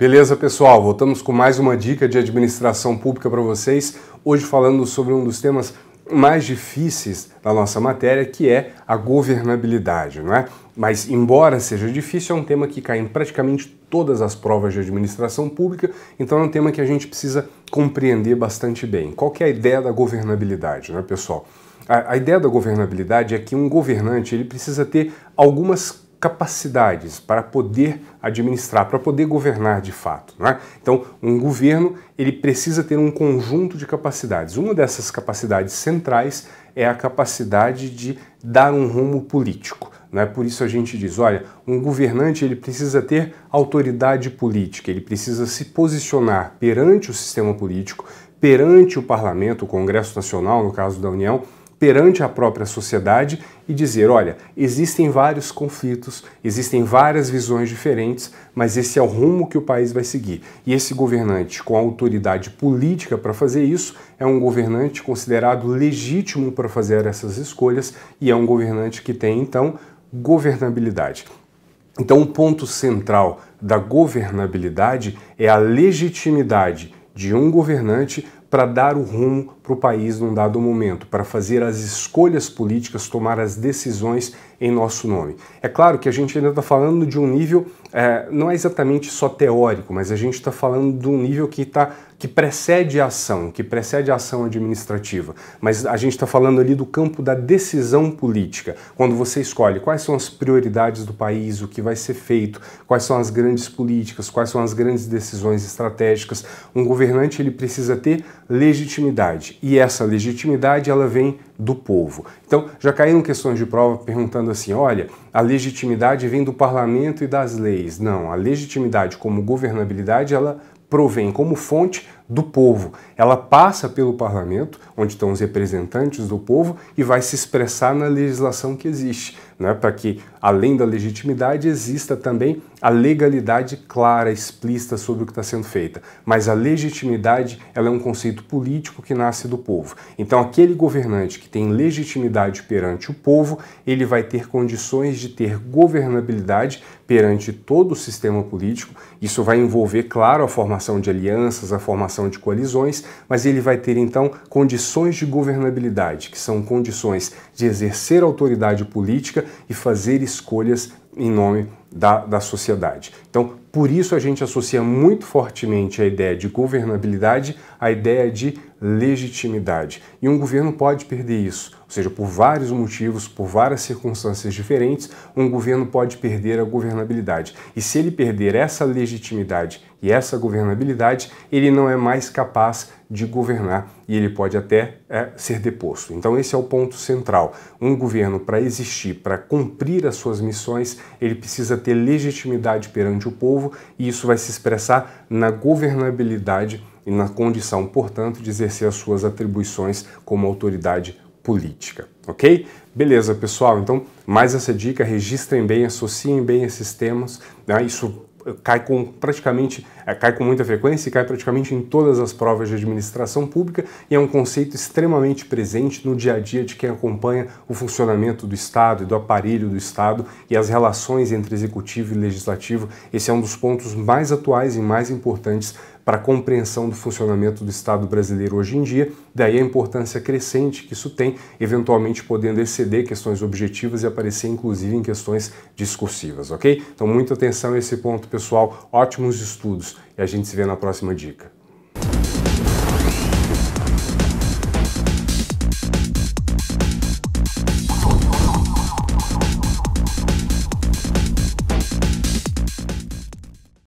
Beleza, pessoal? Voltamos com mais uma dica de administração pública para vocês. Hoje falando sobre um dos temas mais difíceis da nossa matéria, que é a governabilidade, não é? Mas, embora seja difícil, é um tema que cai em praticamente todas as provas de administração pública, então é um tema que a gente precisa compreender bastante bem. Qual que é a ideia da governabilidade, não é, pessoal? A ideia da governabilidade é que um governante ele precisa ter algumas capacidades para poder administrar, para poder governar de fato, não é? Então, um governo ele precisa ter um conjunto de capacidades. Uma dessas capacidades centrais é a capacidade de dar um rumo político, não é? Por isso a gente diz, olha, um governante ele precisa ter autoridade política, ele precisa se posicionar perante o sistema político, perante o parlamento, o Congresso Nacional, no caso da União, perante a própria sociedade e dizer, olha, existem vários conflitos, existem várias visões diferentes, mas esse é o rumo que o país vai seguir. E esse governante com autoridade política para fazer isso é um governante considerado legítimo para fazer essas escolhas e é um governante que tem, então, governabilidade. Então, o ponto central da governabilidade é a legitimidade de um governante para dar o rumo para o país num dado momento, para fazer as escolhas políticas, tomar as decisões em nosso nome. É claro que a gente ainda está falando de um nível, não é exatamente só teórico, mas a gente está falando de um nível que precede a ação administrativa. Mas a gente está falando ali do campo da decisão política, quando você escolhe quais são as prioridades do país, o que vai ser feito, quais são as grandes políticas, quais são as grandes decisões estratégicas. Um governante ele precisa ter legitimidade e essa legitimidade ela vem do povo. Então já caíram questões de prova perguntando assim, olha, a legitimidade vem do parlamento e das leis. Não, a legitimidade como governabilidade ela provém como fonte do povo. Ela passa pelo parlamento, onde estão os representantes do povo, e vai se expressar na legislação que existe, né? Para que, além da legitimidade, exista também a legalidade clara, explícita sobre o que está sendo feita. Mas a legitimidade ela é um conceito político que nasce do povo. Então, aquele governante que tem legitimidade perante o povo, ele vai ter condições de ter governabilidade perante todo o sistema político. Isso vai envolver, claro, a formação de alianças, a formação de coalizões, mas ele vai ter então condições de governabilidade, que são condições de exercer autoridade política e fazer escolhas em nome da sociedade. Então, por isso a gente associa muito fortemente a ideia de governabilidade à ideia de legitimidade. E um governo pode perder isso, ou seja, por vários motivos, por várias circunstâncias diferentes, um governo pode perder a governabilidade. E se ele perder essa legitimidade e essa governabilidade, ele não é mais capaz de governar e ele pode até ser deposto. Então esse é o ponto central. Um governo, para existir, para cumprir as suas missões, ele precisa ter legitimidade perante o povo e isso vai se expressar na governabilidade e na condição, portanto, de exercer as suas atribuições como autoridade política, ok? Beleza, pessoal? Então, mais essa dica, registrem bem, associem bem esses temas, né? Isso cai com muita frequência e cai praticamente em todas as provas de administração pública e é um conceito extremamente presente no dia a dia de quem acompanha o funcionamento do Estado e do aparelho do Estado e as relações entre executivo e legislativo. Esse é um dos pontos mais atuais e mais importantes para a compreensão do funcionamento do Estado brasileiro hoje em dia, daí a importância crescente que isso tem, eventualmente podendo exceder questões objetivas e aparecer inclusive em questões discursivas, ok? Então muita atenção a esse ponto, pessoal, ótimos estudos e a gente se vê na próxima dica.